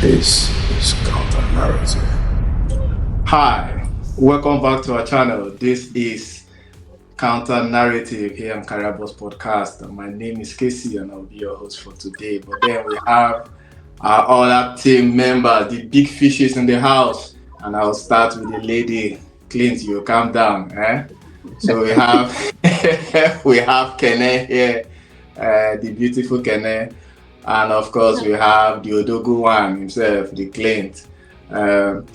This is counter narrative. Hi, welcome back to our channel. This is Counter Narrative here on Caribos Podcast. My name is Casey and I'll be your host for today. But then we have our other team members, the big fishes in the house. And I'll start with the lady. Clint, you calm down. So we have we have Kene here, the beautiful Kene. And of course we have the Odogu one himself, the Clint.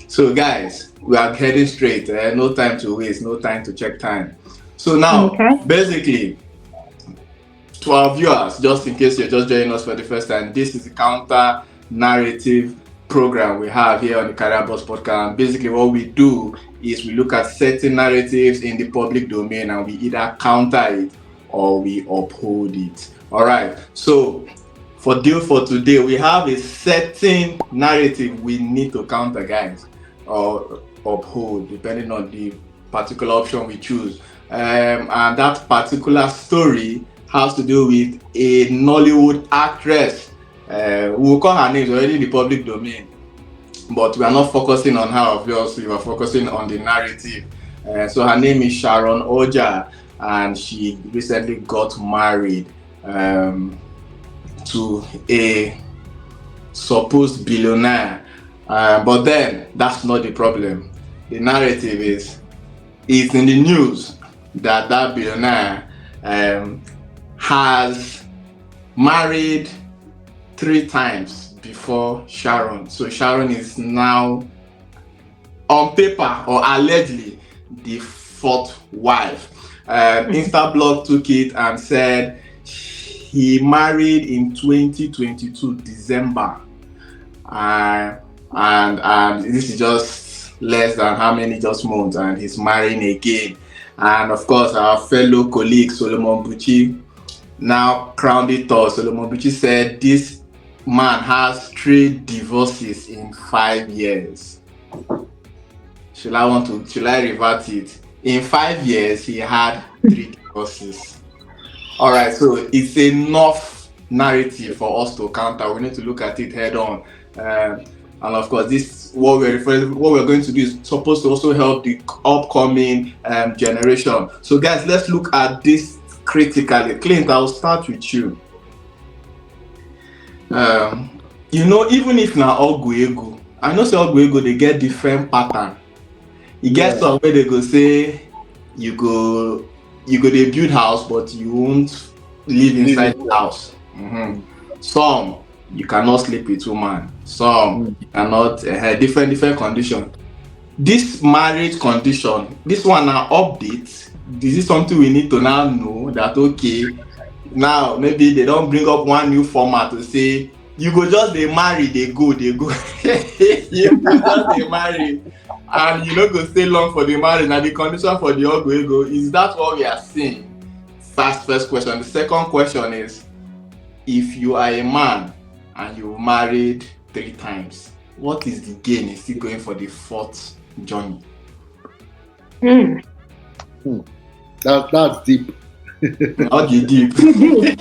So guys, we are heading straight. No time to waste, no time to check time. So now, basically, to our viewers, just in case you're just joining us for the first time, this is the counter narrative program we have here on the Career Boss Podcast. And basically, what we do is we look at certain narratives in the public domain and we either counter it or we uphold it. All right. So for today, we have a certain narrative we need to counter, guys, or uphold, depending on the particular option we choose. And that particular story has to do with a Nollywood actress. We will call her name, already in the public domain, but we are not focusing on her, obviously. We are focusing on the narrative. So her name is Sharon Ooja, and she recently got married to a supposed billionaire. But then that's not the problem. The narrative is it's in the news that billionaire has married 3 times before Sharon. So Sharon is now on paper or allegedly the 4th wife. Instablog took it and said he married in 2022 December, and this is just less than how many just months, and he's marrying again. And of course, our fellow colleague Solomon Buchi now crowned it all. Solomon Buchi said this man has 3 divorces in 5 years. Should I revert it? In 5 years, he had 3 divorces. All right, so it's enough narrative for us to counter. We need to look at it head on. And of course, this what we're going to do is supposed to also help the upcoming generation. So guys, let's look at this critically. Clint, I'll start with you. Even if na Oguego, I know say Oguego, they get different pattern. You get some where they go say you go they build house, but you won't live inside the house. Some you cannot sleep with woman. Some you cannot different condition. This marriage condition, this one now update. This is something we need to now know that now maybe they don't bring up one new format to say you go just they marry, they go. You go just they marry. And you don't go stay long for the marriage. Now the condition for the Oguego, is that what we are seeing? First question. The second question is, if you are a man and you married 3 times, what is the gain in still going for the 4th journey? That's deep. Not the deep.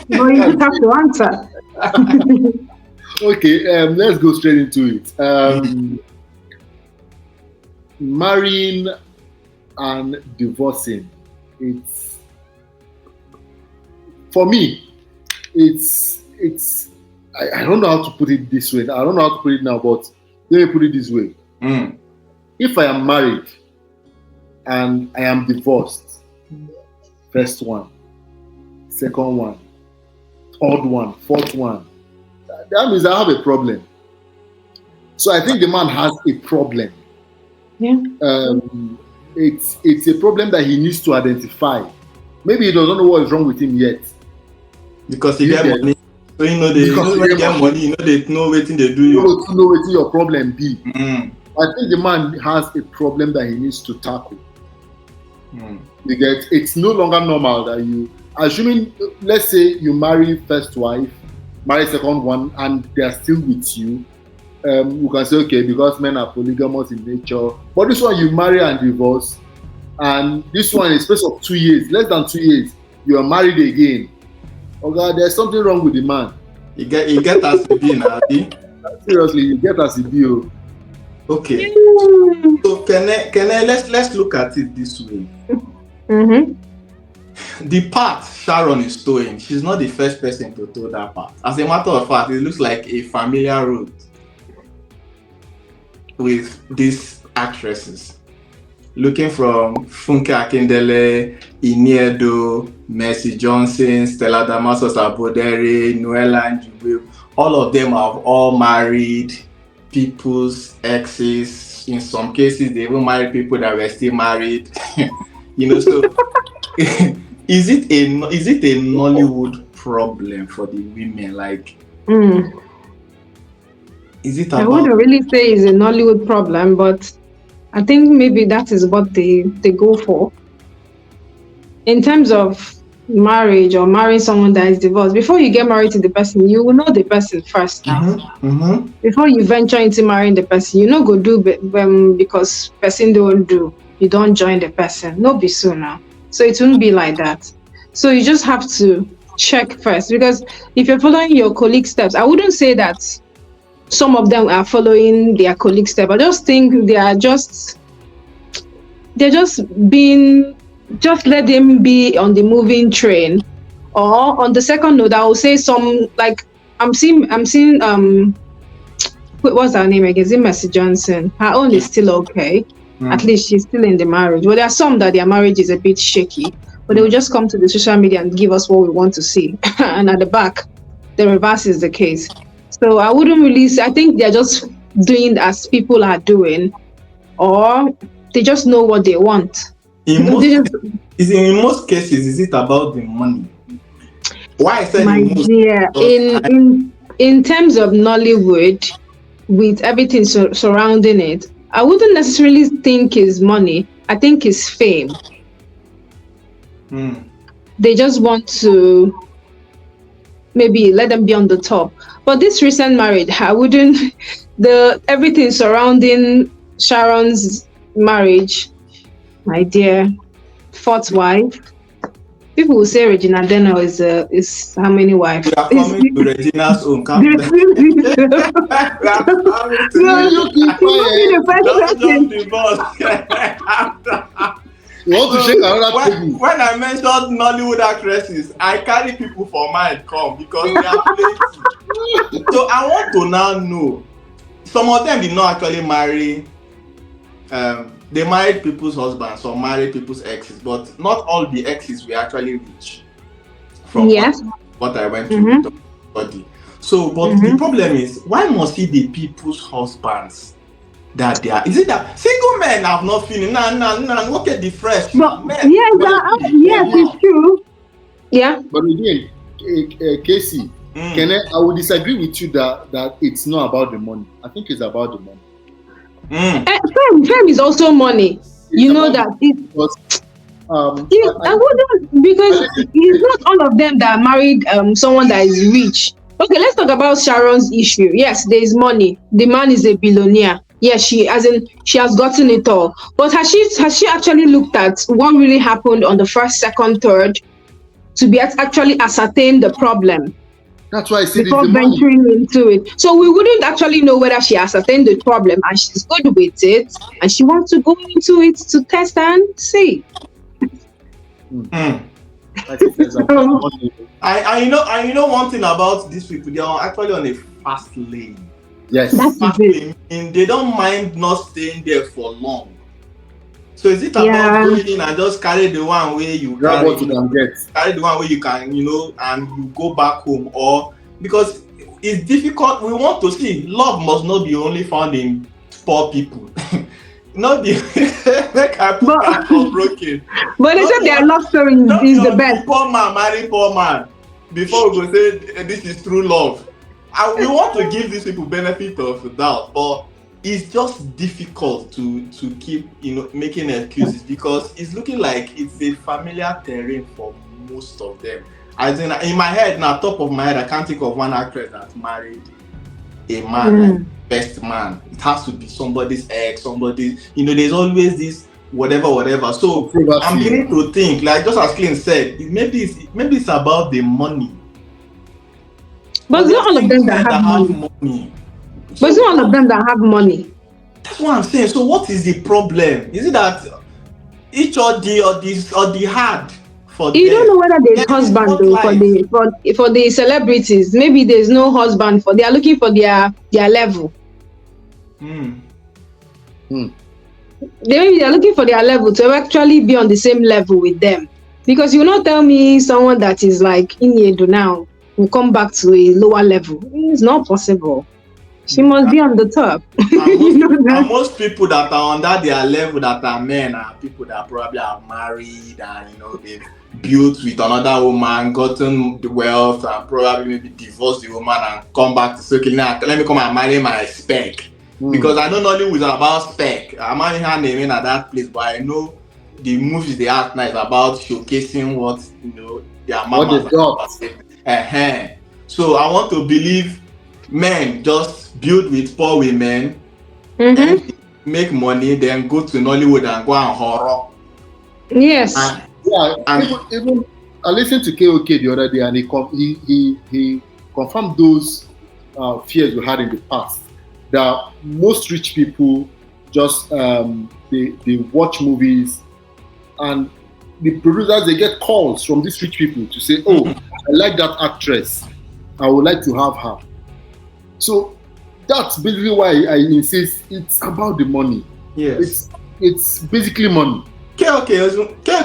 No, you just have to answer. Okay, let's go straight into it. Marrying and divorcing, it's for me, I don't know how to put it this way. I don't know how to put it now, but let me put it this way. If I am married and I am divorced, first one, second one, third one, fourth one, that means I have a problem. So I think the man has a problem. Yeah. It's a problem that he needs to identify. Maybe he doesn't know what is wrong with him yet. Because he get money. So when they get money, they know what they do. You know what your problem be. I think the man has a problem that he needs to tackle. You get, it's no longer normal that you, assuming, let's say you marry first wife, marry second one, and they are still with you. You can say, okay, because men are polygamous in nature. But this one, you marry and divorce. And this one, in the space of 2 years, less than 2 years, you are married again. Oh God, there's something wrong with the man. You get as to be now. Seriously, you get as a deal. Okay. So can I let's look at it this way. Mm-hmm. The part Sharon is towing, she's not the first person to tow that part. As a matter of fact, it looks like a familiar route with these actresses. Looking from Funke Akindele, Iniedo, Mercyjohnson, Stella Damasus Abodere, Noella Njugbe, all of them have all married people's exes. In some cases, they even married people that were still married. So is it a Nollywood problem for the women? Like, is it about? I wouldn't really say it's a Nollywood problem, but I think maybe that is what they go for. In terms of marriage or marrying someone that is divorced, before you get married to the person, you will know the person first now. Mm-hmm. Before you venture into marrying the person, you know go do because person don't do. You don't join the person. No be so now. So it won't be like that. So you just have to check first, because if you're following your colleague's steps, I wouldn't say that some of them are following their colleague's step. I just think they're just just let them be on the moving train. Or on the second note, I will say some, like I'm seeing what's her name again? Is it mercyjohnson? Her own is still okay. At least she's still in the marriage. Well, there are some that their marriage is a bit shaky, but they will just come to the social media and give us what we want to see. And at the back, the reverse is the case. So I wouldn't really say, I think they're just doing as people are doing, or they just know what they want. In most cases, is it about the money? Why I said in terms of Nollywood, with everything surrounding it, I wouldn't necessarily think it's money. I think it's fame. They just want to maybe let them be on the top. But this recent marriage, I wouldn't. Everything surrounding Sharon's marriage, my dear, fourth wife. People will say Regina Deno is how many wives? We are coming to Regina's own campus. You want to shake another when I mentioned Nollywood actresses, I carry people for mind come because they are plenty. So I want to now know, some of them did not actually marry. They married people's husbands or married people's exes, but not all the exes were actually rich. From what I went through with the body. So, but the problem is, why must it be people's husbands that they are? Is it that single men have not feeling? Look at the fresh men. Yes, it's true. Yeah. But again, Casey, I would disagree with you that it's not about the money. I think it's about the money. Fame is also money. You know that. I wouldn't, because it's not all of them that married someone that is rich. Okay, let's talk about Sharon's issue. Yes, there is money. The man is a billionaire. Yes, she has gotten it all. But has she actually looked at what really happened on the first, second, third to be actually ascertain the problem? That's why I said before venturing into it. So we wouldn't actually know whether she ascertained the problem and she's good with it and she wants to go into it to test and see. I know one thing about these people. They are actually on a fast lane. Yes, fast lane, and they don't mind not staying there for long. So is it about going in and just carry the one way you grab what you can get, carry the one way you can, and you go back home? Or because it's difficult, we want to see love must not be only found in poor people. Not the make I put that broken. But they said their love story is the best. Poor man marry poor man before we go say this is true love. And we want to give these people benefit of the doubt, but it's just difficult to keep making excuses because it's looking like it's a familiar terrain for most of them. As in my head now, top of my head, I can't think of one actress that married a man, like best man. It has to be somebody's ex, somebody. There's always this whatever. So I'm beginning to think, like just as Clint said, maybe it's about the money. But not all of them that have money. But it's not all of them that have money. That's what I'm saying. So what is the problem? Is it that each or the hard for You them? don't know whether there's husband though for the celebrities. Maybe there's no husband they are looking for their level. They're looking for their level to actually be on the same level with them. Because you will not tell me someone that is like iniedo now will come back to a lower level. It's not possible. She must be on the top. And most people that are under their level that are men are people that probably are married and they've built with another woman, gotten the wealth, and probably maybe divorced the woman and come back to say, okay, now let me come and marry my spec. Because I know Nollywood is about spec. I'm not even naming at that place, but I know the movies they act now is about showcasing what their mamas are. So I want to believe men just build with poor women, and make money, then go to Nollywood and go and horror. Yes. Even I listened to KOK the other day, and he confirmed those fears we had in the past. That most rich people just they watch movies, and the producers, they get calls from these rich people to say, oh, I like that actress, I would like to have her. So that's basically why I insist it's about the money. Yes, it's basically money. KOK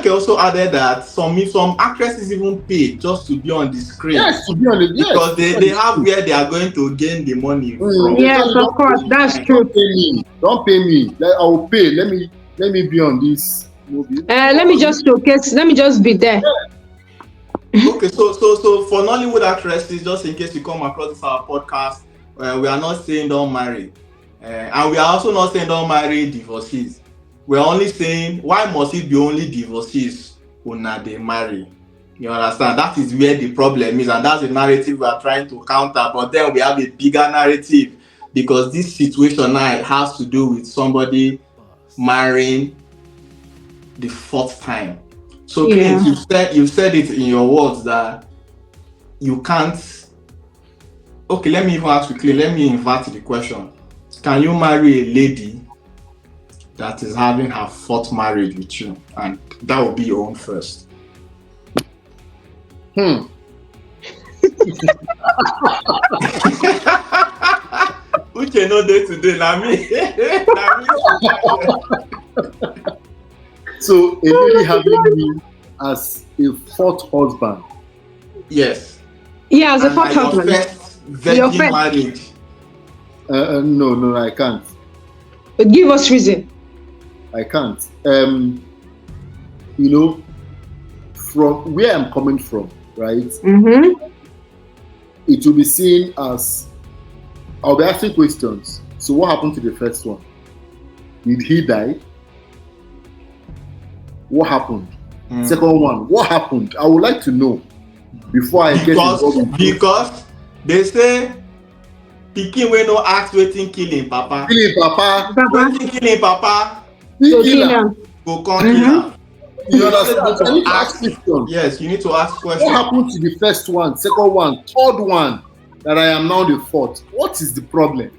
also added that some actresses even pay just to be on the screen. Yes, to be on the because they have where they are going to gain the money from. Yes, of course, that's true. Don't pay me. I will pay. Let me be on this movie. Let me just showcase. Let me just be there. Okay, so for Nollywood actresses, just in case you come across this our podcast, we are not saying don't marry, and we are also not saying don't marry divorcees. We're only saying, why must it be only divorcees who not they marry? You understand? That is where the problem is, and that's the narrative we are trying to counter. But then we have a bigger narrative, because this situation now has to do with somebody marrying the fourth time. So Clint, you said it in your words that you can't. Okay, let me even ask you, Clint, let me invert the question. Can you marry a lady that is having her fourth marriage with you, and that will be your own first? Uche no day today, na me. So a lady having me as a fourth husband. Yes. Yeah, as a fourth husband. Your first marriage. No, I can't. But give us reason. I can't. From where I'm coming from, right? It will be seen as, I'll be asking questions. So what happened to the first one? Did he die? What happened? Second one, what happened? I would like to know before I get involved. Because they say pikin wey no ask wetin kill him papa. Kill him papa. Wetin kill him papa? Go kill him. Go come kill him. You understand? You need to ask questions. Yes, you need to ask questions. What happened to the first one, second one, third one, that I am now the fourth? What is the problem?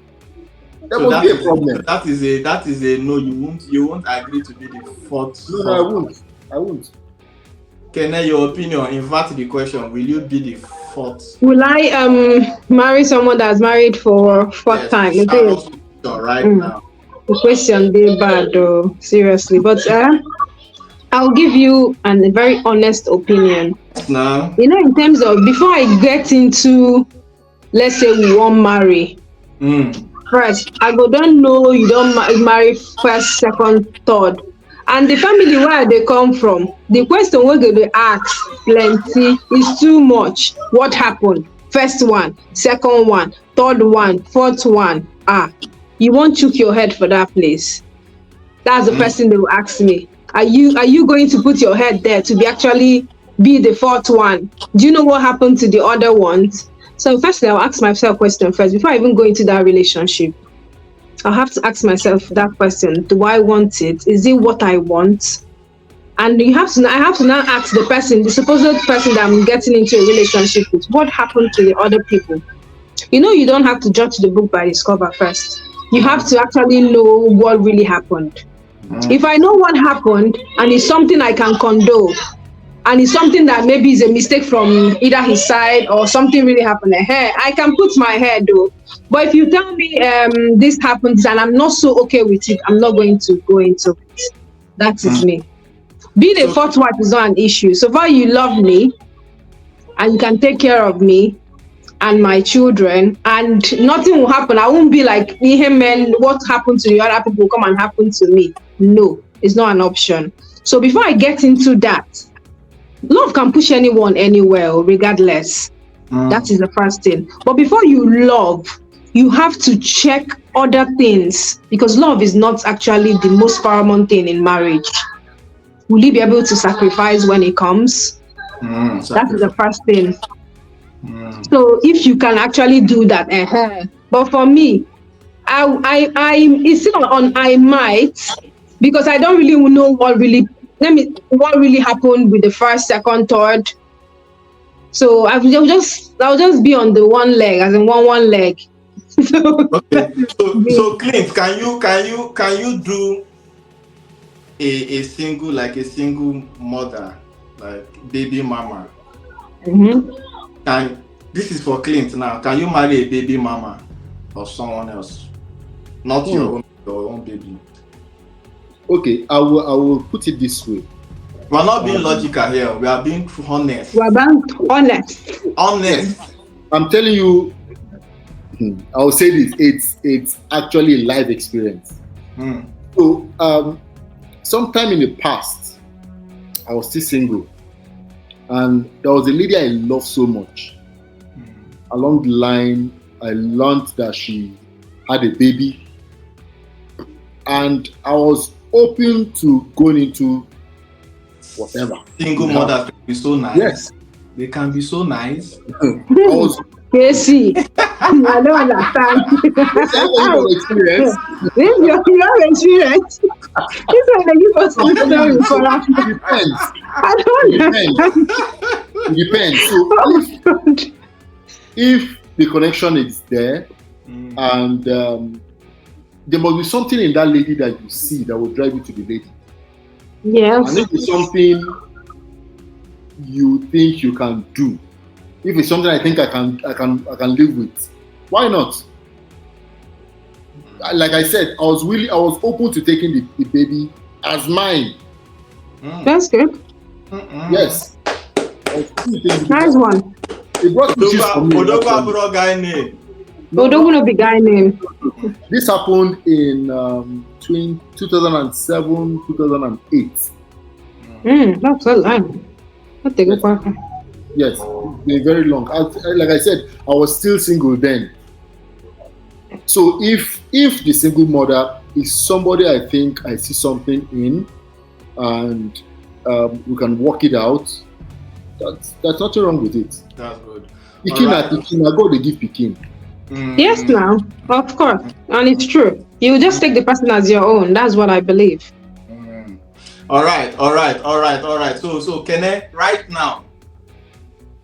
There must be a problem. That is a no. You won't agree to be the fourth. No, I won't. Kene, your opinion, invert the question. Will you be the fourth? Will I marry someone that's married for fourth time? Right now. The question be bad though, seriously. But I'll give you a very honest opinion. No. In terms of, before I get into, let's say we won't marry. First, I don't know you don't marry first, second, third. And the family where they come from, the question we're going to ask plenty is too much. What happened? First one, second one, third one, fourth one. You won't choke your head for that place. That's the first thing they will ask me. Are you going to put your head there to be the fourth one? Do you know what happened to the other ones? So firstly, I'll ask myself a question first before I even go into that relationship. I'll have to ask myself that question. Do I want it? Is it what I want? And I have to now ask the person, the supposed person that I'm getting into a relationship with, what happened to the other people? You don't have to judge the book by its cover first. You have to actually know what really happened. If I know what happened and it's something I can condone, and it's something that maybe is a mistake from either his side or something really happened, I can put my head though. But if you tell me this happens and I'm not so okay with it, I'm not going to go into it. That is me. Being a fourth wife is not an issue. So far you love me and you can take care of me and my children, and nothing will happen. I won't be like, hey man, what happened to the other people will come and happen to me. No, it's not an option. So before I get into that, love can push anyone anywhere, regardless. That is the first thing. But before you love, you have to check other things, because love is not actually the most paramount thing in marriage. Will you be able to sacrifice when it comes? That is the first thing. So if you can actually do that, but for me, I it's still on I might, because I don't really know what really happened with the first, second, third. So I'll just be on the one leg, as in one leg. Okay. So Clint, can you do a single mother, like baby mama? And this is for Clint now. Can you marry a baby mama or someone else, not your own baby? Okay, I will put it this way. We're not being logical here. We are being honest. We're being honest. Honest. I'm telling you, I will say this. It's actually a life experience. So, sometime in the past, I was still single, and there was a lady I loved so much. Along the line, I learned that she had a baby, and I was open to going into whatever. Single mothers can be so nice. Yes, they can be so nice. I was. Casey, I don't understand. Experience. This is your experience. This is when you go to the story for us. Depends. I don't understand. It depends. So if the connection is there, and there must be something in that lady that you see that will drive you to the lady. Yes. And if it's something you think you can do, if it's something I think I can live with, why not? Like I said, I was open to taking the baby as mine. That's good. Yes. Nice one. It brought issues for me. Odoguno be guy name. This happened in 2007, 2008. That's a long. That's a good part. Yes, been very long. Like I said, I was still single then. So if the single mother is somebody I think I see something in, and we can work it out, that's nothing wrong with it. That's good. Pikin, go they give pikin. Yes, now, of course, and it's true. You just take the person as your own. That's what I believe. All right. So Kene, right now,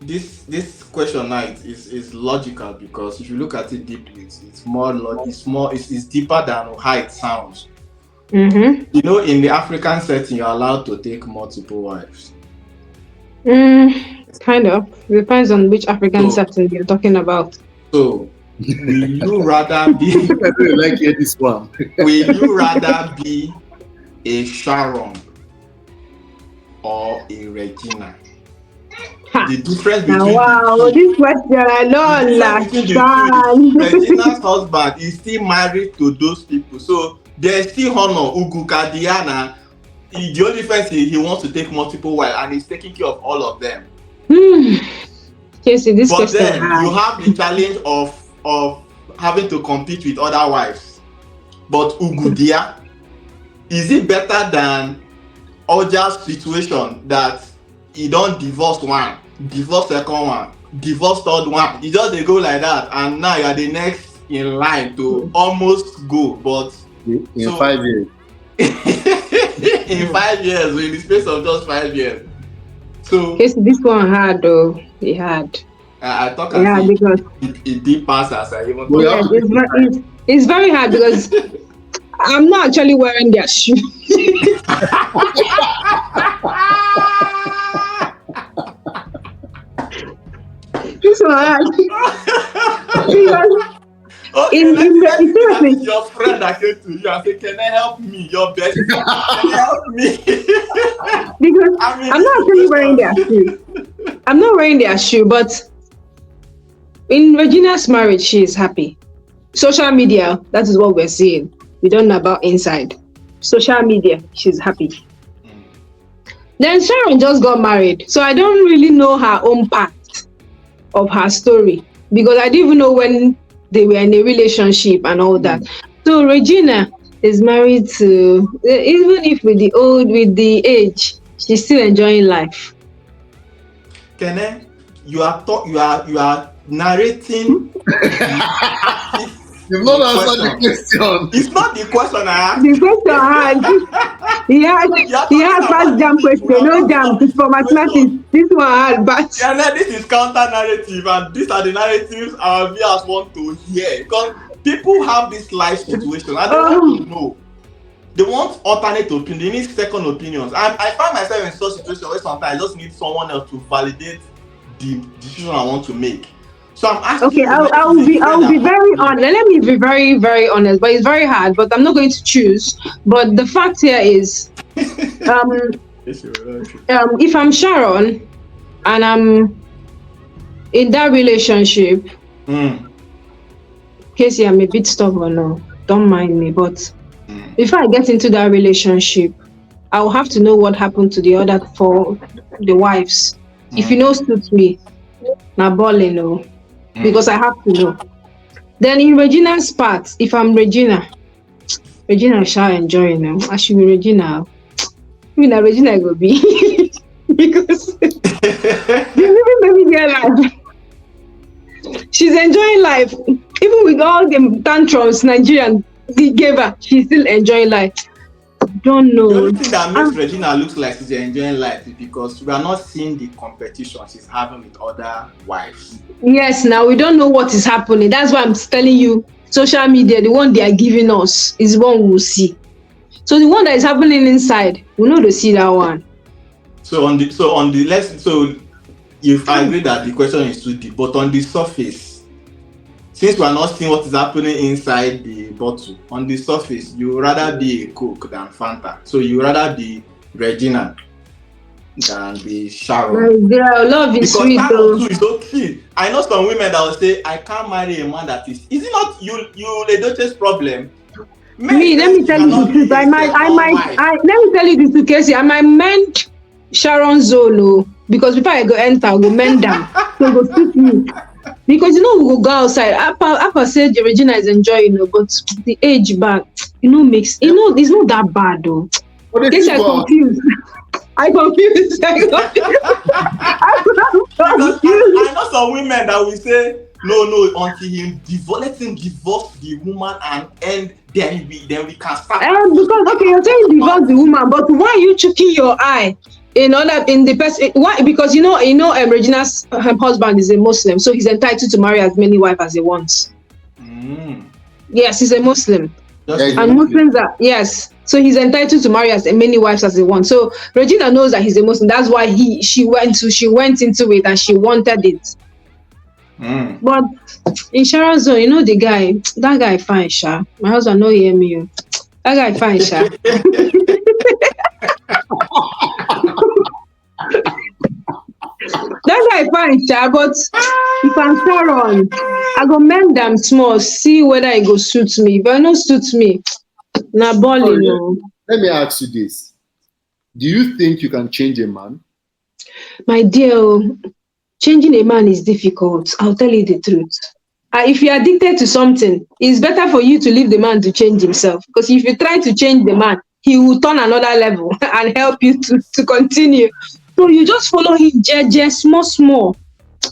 this question now is logical, because if you look at it deeply, it's deeper than how it sounds. In the African setting, you're allowed to take multiple wives. Kind of. It depends on which African setting you're talking about. So, will you rather be? I really like this one. Will you rather be a Sharon or a Regina? The difference between this question I don't understand. Regina's husband is still married to those people, so there's still honor. Uguka Diana. The only difference is he wants to take multiple wives, and he's taking care of all of them. Casey, this but question then you have the challenge of having to compete with other wives. But Ugudia, is it better than Ooja's situation that he don't divorce one, divorce second one, divorce third one? You just they go like that, and now you are the next in line to almost go, but in 5 years. In 5 years, in the space of just 5 years. So Casey, this one hard though. He had. I talk Yeah, as because it deep pass as I even Well, yes, it's very hard because I'm not actually wearing their shoe. This one hard. Because Okay, in let's pretend that seriously, is your friend that came to you and say, "Can I help me? Your bestie, can you help me?" because I'm in I'm this not actually wearing their situation. shoe. I'm not wearing their shoe, but in Regina's marriage, she is happy. Social media, that is what we're seeing. We don't know about inside. Social media, she's happy. Then Sharon just got married, so I don't really know her own part of her story because I didn't even know when they were in a relationship and all that. So Regina is married to, even if with the age, she's still enjoying life. Kene, you are narrating You've not the answered the question. question. It's not the question I asked. The question hard. You are He talking has about past the jam thing. question, We are no bringing jam up the for mathematics. situation. This one hard, but Yeah, this is counter narrative, and these are the narratives our viewers want to hear because people have this life situation and they want to know. They want alternate opinion. They need second opinions. I find myself in such situation where sometimes I just need someone else to validate the decision I want to make. So I'm asking okay, you, like, this is a I friend will be that comes very to me. honest. Let me be very, very honest, but it's very hard. But I'm not going to choose. But the fact here is, if I'm Sharon and I'm in that relationship, Casey, I'm a bit stubborn. No, don't mind me. But before I get into that relationship, I'll have to know what happened to the other four, the wives. If you know, suits me, now balling, no, because I have to know. Then in Regina's part, if I'm Regina shall enjoy, you know. I should be Regina. I mean, Regina will be because the living baby girl life. She's enjoying life, even with all the tantrums Nigerian gave her. She's still enjoying life. Don't know. The only thing that makes Regina look like she's enjoying life is because we are not seeing the competition she's having with other wives. Yes, now we don't know what is happening. That's why I'm telling you, social media, the one they are giving us is one we'll see. So the one that is happening inside, we know to see that one. So if I agree that the question is too deep, but on the surface, since we are not seeing what is happening inside the bottle, on the surface, you rather be a Coke than Fanta. So you rather be Regina than be Sharon. My girl, love is Because sweet Sharon though. too is okay. I know some women that will say, I can't marry a man that is it not you Ledoche's problem? Me, let me tell you the truth. Let me tell you the truth, Casey. I might mend Sharon Zolo because before I go enter, I go mend them. So go suit me. Because we will go outside. Appa said Regina is enjoying, but the age back, makes it's not that bad though. Casey, I confused. I confused. Because I know some women that will say, no, until let him divorce the woman and then we can start. Because okay, you're saying divorce the woman, but why are you choking your eye in the person? Why? Because Regina's husband is a Muslim, so he's entitled to marry as many wives as he wants. Yes, he's a Muslim. And Muslims are, yes. So he's entitled to marry as many wives as he wants. So Regina knows that he's a Muslim. That's why she went into it and she wanted it. But in Sharon's zone, that guy fine, Sha. My husband no hear me. That guy fine, Sha. That guy fine, Sha. But if I'm Sharon, I go mend them small, see whether it go suit me. If it no suits me, na balling. Let me ask you this. Do you think you can change a man? My dear, changing a man is difficult. I'll tell you the truth. If you're addicted to something, it's better for you to leave the man to change himself. Because if you try to change the man, he will turn another level and help you to continue. So you just follow him, small.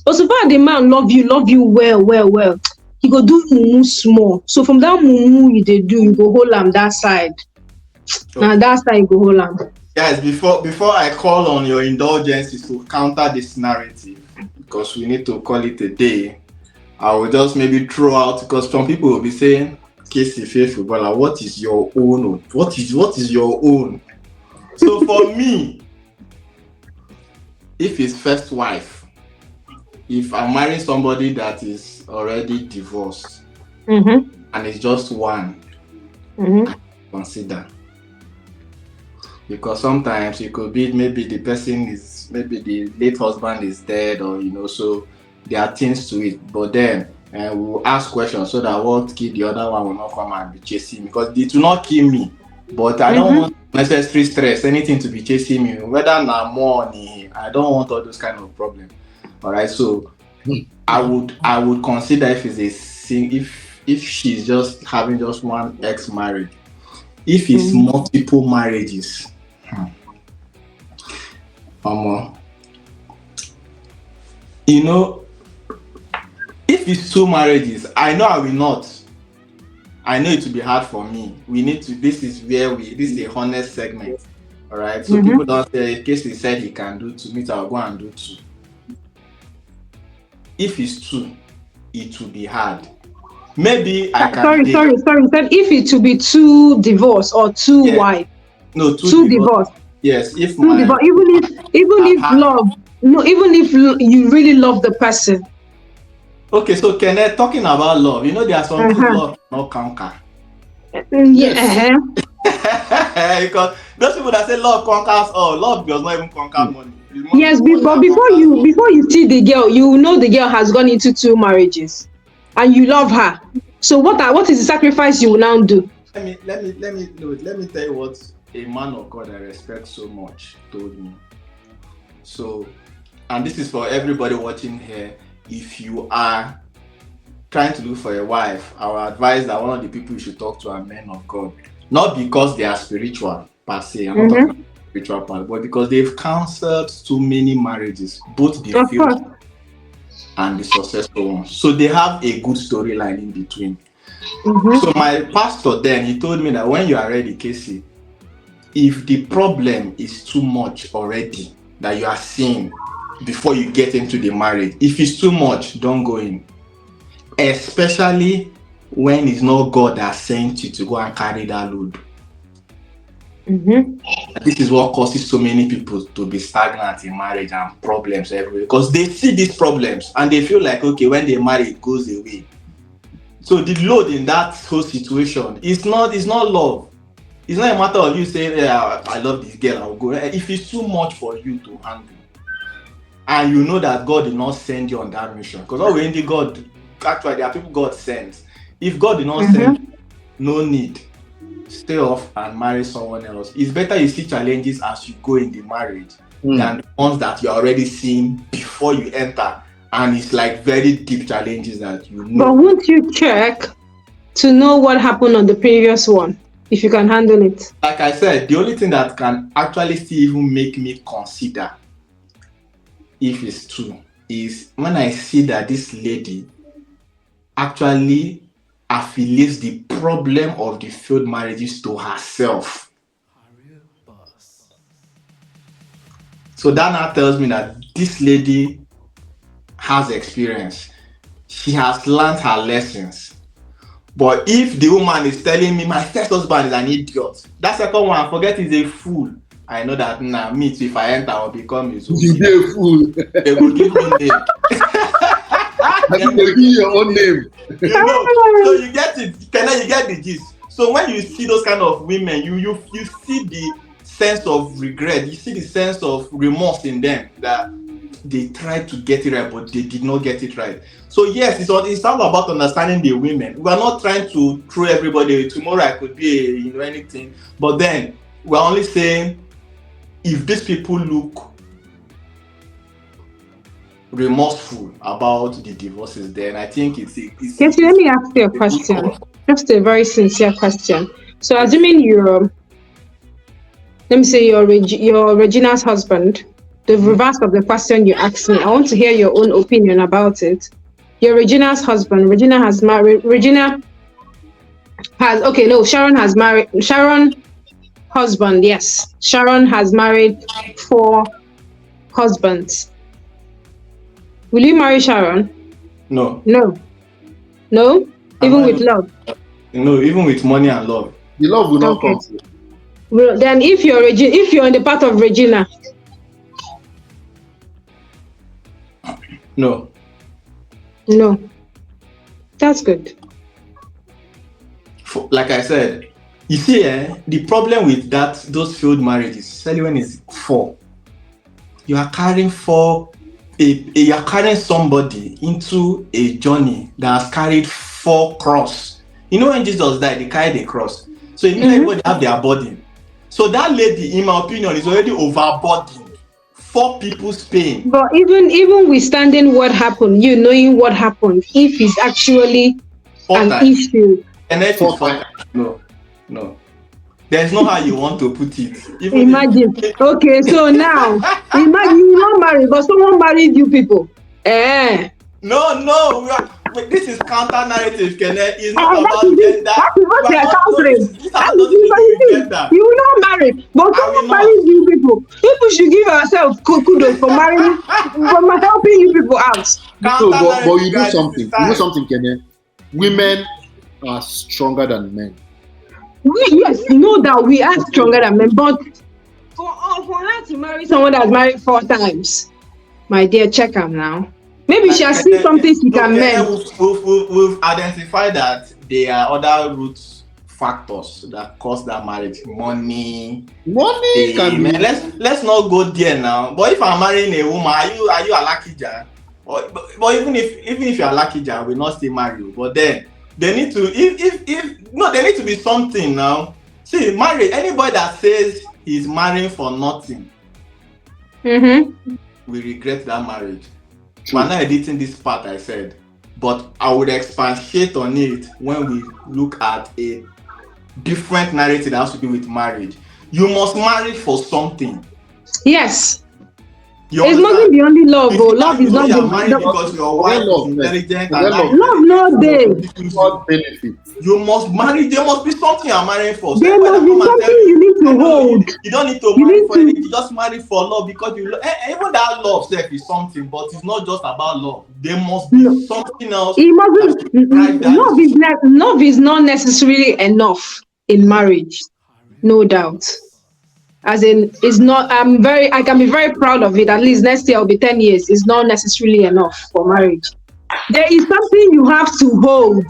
But so far the man love you well. He go do mumu small. So from that mumu you do, you go hold him that side. Okay. Now that side you go hold him. Guys, before I call on your indulgences to counter this narrative, because we need to call it a day, I will just maybe throw out, because some people will be saying, Casey Faithful, but what is your own? What is your own? So for me, if it's first wife, if I'm marrying somebody that is already divorced and it's just one, I consider. Because sometimes it could be maybe the person is, maybe the late husband is dead, or so there are things to it. But then we'll ask questions so that what kill the other one will not come and be chasing me, because it will not kill me. But I don't want necessary stress, anything to be chasing me, whether now money. I don't want all those kind of problems. All right, so I would consider if it's if she's just having just one ex marriage. If it's multiple marriages, if it's two marriages, I know I will not. I know it will be hard for me. This is a honest segment. All right. So people don't say, in case he said he can do two, means I'll go and do two. If it's two, it will be hard. Maybe I can. Sorry. You said if it will be two divorce or two wife. No, two divorce. Yes, if two divorce. Even if you really love the person. Okay, so Kenneth, talking about love, there are some things love cannot conquer. Yeah. Because those people that say love conquers all, love does not even conquer money. Yes, but before you see the girl, you know the girl has gone into two marriages, and you love her. So what is the sacrifice you will now do? Let me tell you what a man of God I respect so much told me. So, and this is for everybody watching here. If you are trying to look for a wife, I would advise that one of the people you should talk to are men of God. Not because they are spiritual per se, I'm not talking about spiritual part, but because they've counseled too many marriages, both the failed and the successful ones. So they have a good storyline in between. So my pastor then, he told me that when you are ready, Casey, if the problem is too much already that you are seeing before you get into the marriage, if it's too much, don't go in. Especially when it's not God that sent you to go and carry that load. This is what causes so many people to be stagnant in marriage and problems everywhere, because they see these problems and they feel like, okay, when they marry, it goes away. So the load in that whole situation is not love. It's not a matter of you saying, I love this girl, I'll go. If it's too much for you to handle, and you know that God did not send you on that mission, because already God, actually there are people God sends. If God did not send you, no need. Stay off and marry someone else. It's better you see challenges as you go in the marriage than the ones that you're already seeing before you enter, and it's like very deep challenges that you know. But won't you check to know what happened on the previous one, if you can handle it? Like I said, the only thing that can actually still even make me consider if it's true is when I see that this lady actually affiliates the problem of the failed marriages to herself. So that now tells me that this lady has experience. She has learned her lessons. But if the woman is telling me my first husband is an idiot, that second one, forget, is a fool, I know that me too, if I enter, I'll become his own. You be a fool. They will give me name. They will give you your own name. So you get it. You get the gist. So when you see those kind of women, you see the sense of regret. You see the sense of remorse in them, that they tried to get it right, but they did not get it right. So yes, it's all about understanding the women. We are not trying to throw everybody. Tomorrow I could be anything, but then we're only saying if these people look remorseful about the divorces, then I think it's Yes, let me ask you a question. Just a very sincere question. So assuming you're, let me say you're Regina's husband, the reverse of the question you asked me, I want to hear your own opinion about it. You're Regina's husband. Sharon has married, husband, yes. Sharon has married 4 husbands. Will you marry Sharon? No. No. No? Even with love? No, even with money and love. The love will not come. Well, then if you're in the part of Regina. No. No. That's good. Like I said, you see, the problem with those failed marriages, especially when it's 4, you are carrying you are carrying somebody into a journey that has carried 4 crosses. You know, when Jesus died, they carried a cross. So it means everybody have their burden. So that lady, in my opinion, is already overburdened. 4 people's pain. But even withstanding what happened, you knowing what happened, if it's actually 4 an times. issue. And then 4 times. No. There's no how you want to put it. Imagine. Okay, so now imagine you not married, but someone married you people. No. This is counter narrative, Kenneth. It's not about gender. That is what they are countering. This has nothing to do with gender. You will not marry, but someone married you people. People should give ourselves kudos for marrying, for helping you people out. No, but you do something. You know something, Kenneth? Women are stronger than men. Yes, no doubt we are stronger than men, but for her to marry someone that's married 4 times, my dear, check them now. Maybe she has seen something she can mend. We've identified that there are other root factors that cause that marriage. Money can be. Let's not go there now. But if I'm marrying a woman, are you a lucky jar? But even if you're a lucky jar, we'll not still marry you. But then they need to there need to be something now. See, anybody that says he's marrying for nothing, we regret that marriage. We're not editing this part I said, but I would expatiate on it when we look at a different narrative that has to do with marriage. You must marry for something. Yes. It's not the only love. Love is not the married because your wife is intelligent and love no day. You must marry. There must be something you're marrying for. There must be something you need to hold. You don't need to marry for anything. You just marry for love because you even that love self is something, but it's not just about love. There must be something else. It mustn't. Love is not necessarily enough in marriage, no doubt. As in, it's not. I can be very proud of it. At least next year will be 10 years. It's not necessarily enough for marriage. There is something you have to hold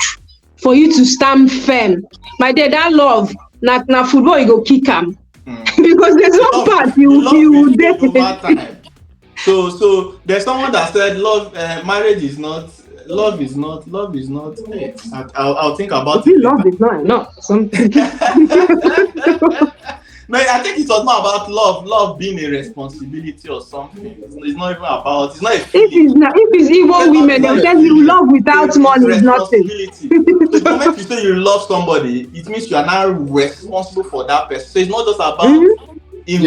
for you to stand firm. My dear, that love, na football you go kick him because there's no part you did. So there's someone that said love, marriage is not. Love is not. I'll think about it. Love is not enough. No, I think it's not about love being a responsibility or something. It's not even about. It's not a feeling. If it's evil women, they'll tell you love without money is nothing. The moment you say you love somebody, it means you are now responsible for that person. So it's not just about in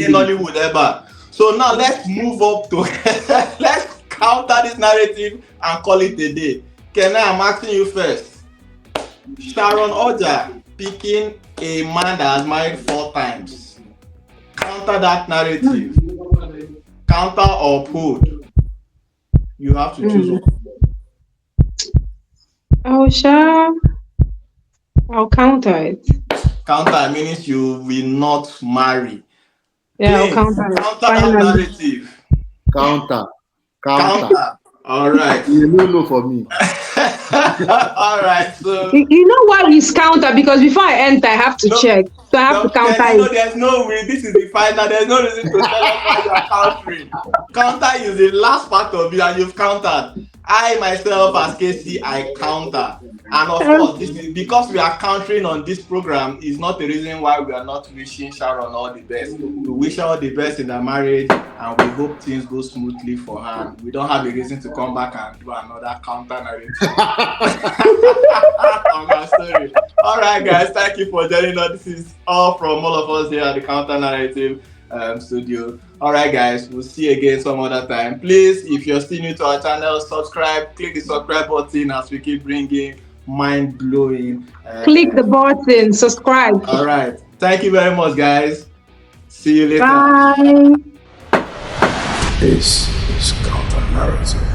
Nollywood ever. So now let's move up to let's counter this narrative and call it a day. Kenna, I'm asking you first. Sharon Ooja picking a man that has married 4 times. Counter that narrative. Counter or uphold. You have to choose one. I'll counter it. Counter means you will not marry. Yeah, I'll counter it. Counter that narrative. Counter. All right. You know for me. All right. So you know why it's counter? Because before I enter, I have to check. So I have to counter it. There's no way. This is the final. There's no reason to tell us why you are countering. Counter is the last part of it, and you've countered. I myself, as Casey, I counter. And of course, this is because we are countering on this program is not the reason why we are not wishing Sharon all the best. We wish her all the best in her marriage, and we hope things go smoothly for her. We don't have a reason to come back and do another counter narrative on our story. All right, guys, thank you for joining us. This is all from all of us here at the Counter Narrative studio. All right, guys, we'll see you again some other time. Please, if you're still new to our channel, subscribe. Click the subscribe button as we keep bringing mind-blowing. Click the button, subscribe. All right. Thank you very much, guys. See you later. Bye. This is counter narrative.